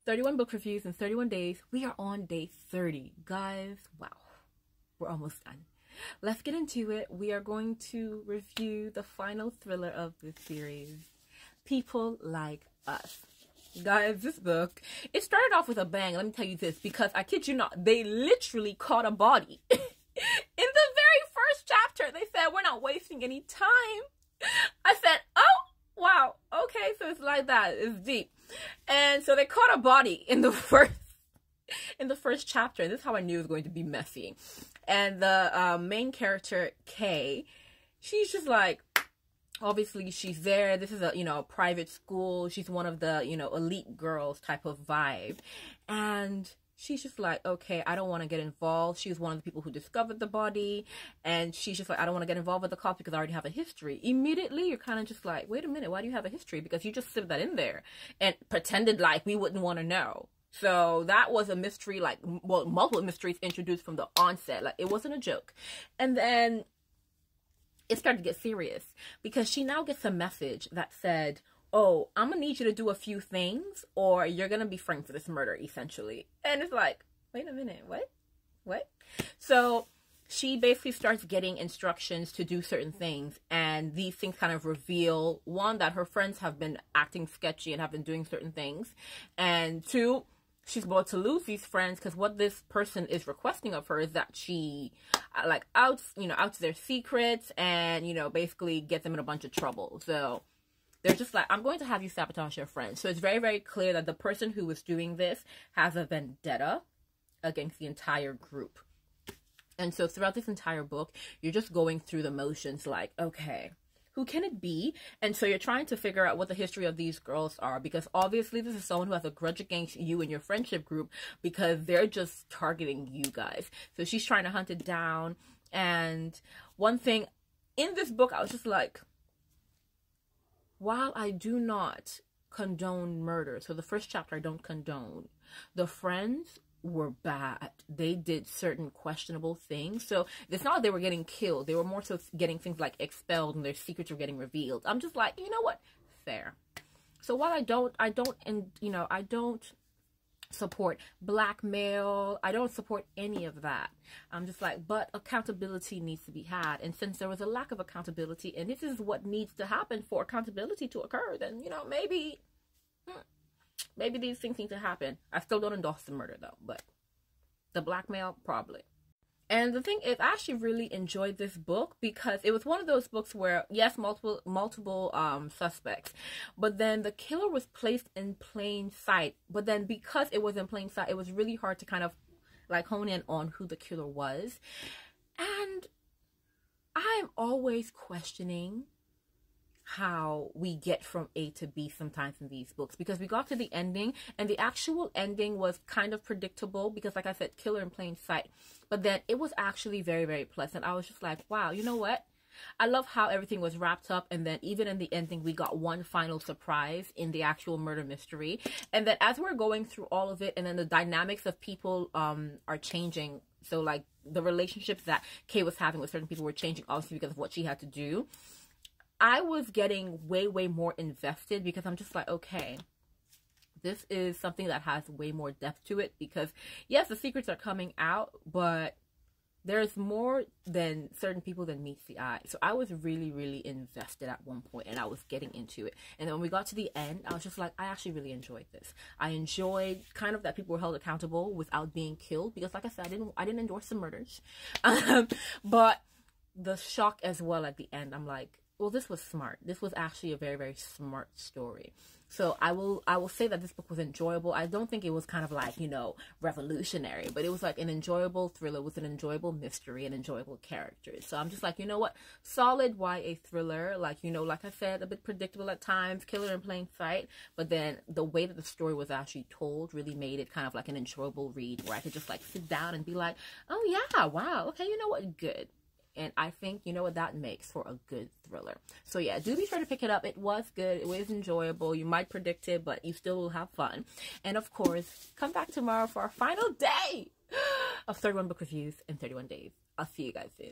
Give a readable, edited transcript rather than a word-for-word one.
31 book reviews in 31 days. We are on day 30. Guys, wow. We're almost done. Let's get into it. We are going to review the final thriller of this series, People Like Us. Guys, this book, it started off with a bang. Let me tell you this, because I kid you not, they literally caught a body. In the very first chapter, they said, we're not wasting any time. I said, oh, wow. Okay, so it's like that. It's deep. And so they caught a body in the first chapter. And this is how I knew it was going to be messy. And the main character, Kay, she's just like, obviously she's there. This is a, a private school. She's one of the, elite girls type of vibe. And she's just like, okay, I don't want to get involved. She was one of the people who discovered the body. And she's just like, I don't want to get involved with the cops because I already have a history. Immediately, you're kind of just like, wait a minute, why do you have a history? Because you just slipped that in there and pretended like we wouldn't want to know. So that was a mystery, like, well, multiple mysteries introduced from the onset. Like, it wasn't a joke. And then it started to get serious because she now gets a message that said, oh, I'm gonna need you to do a few things or you're gonna be framed for this murder, essentially. And it's like, wait a minute, what? So she basically starts getting instructions to do certain things, and these things kind of reveal, one, that her friends have been acting sketchy and have been doing certain things, and two, she's about to lose these friends because what this person is requesting of her is that she outs their secrets and, basically get them in a bunch of trouble. So they're just like, I'm going to have you sabotage your friends. So it's very, very clear that the person who was doing this has a vendetta against the entire group. And so throughout this entire book, you're just going through the motions like, okay, who can it be? And so you're trying to figure out what the history of these girls are, because obviously this is someone who has a grudge against you and your friendship group because they're just targeting you guys. So she's trying to hunt it down. And one thing in this book, I was just like, while I do not condone murder, so the first chapter I don't condone, the friends were bad. They did certain questionable things. So it's not like they were getting killed. They were more so getting things like expelled and their secrets were getting revealed. I'm just like, you know what? Fair. So while I don't support blackmail, I don't support any of that. I'm just like, but accountability needs to be had. And since there was a lack of accountability, and this is what needs to happen for accountability to occur, then, maybe these things need to happen. I still don't endorse the murder though, but the blackmail, probably. And the thing is, I actually really enjoyed this book because it was one of those books where, yes, multiple suspects, but then the killer was placed in plain sight. But then because it was in plain sight, it was really hard to kind of like hone in on who the killer was. And I'm always questioning how we get from A to B sometimes in these books, because we got to the ending and the actual ending was kind of predictable because, like I said, killer in plain sight, but then it was actually very, very pleasant. I was just like, wow, you know what? I love how everything was wrapped up, and then even in the ending we got one final surprise in the actual murder mystery. And then as we're going through all of it, and then the dynamics of people are changing. So like the relationships that Kay was having with certain people were changing, obviously because of what she had to do. I was getting way, way more invested because I'm just like, okay, this is something that has way more depth to it, because yes, the secrets are coming out, but there's more than certain people that meets the eye. So I was really, really invested at one point, and I was getting into it. And then when we got to the end, I was just like, I actually really enjoyed this. I enjoyed kind of that people were held accountable without being killed, because like I said, I didn't endorse the murders. But the shock as well at the end, I'm like, well, this was smart. This was actually a very, very smart story. So I will say that this book was enjoyable. I don't think it was kind of like, revolutionary, but it was like an enjoyable thriller with an enjoyable mystery and enjoyable characters. So I'm just like, you know what? Solid YA thriller. Like, like I said, a bit predictable at times, killer in plain sight. But then the way that the story was actually told really made it kind of like an enjoyable read where I could just like sit down and be like, oh yeah, wow. Okay, you know what? Good. And I think, what that makes for a good thriller. So yeah, do be sure to pick it up. It was good. It was enjoyable. You might predict it, but you still will have fun. And of course, come back tomorrow for our final day of 31 book reviews in 31 days. I'll see you guys soon.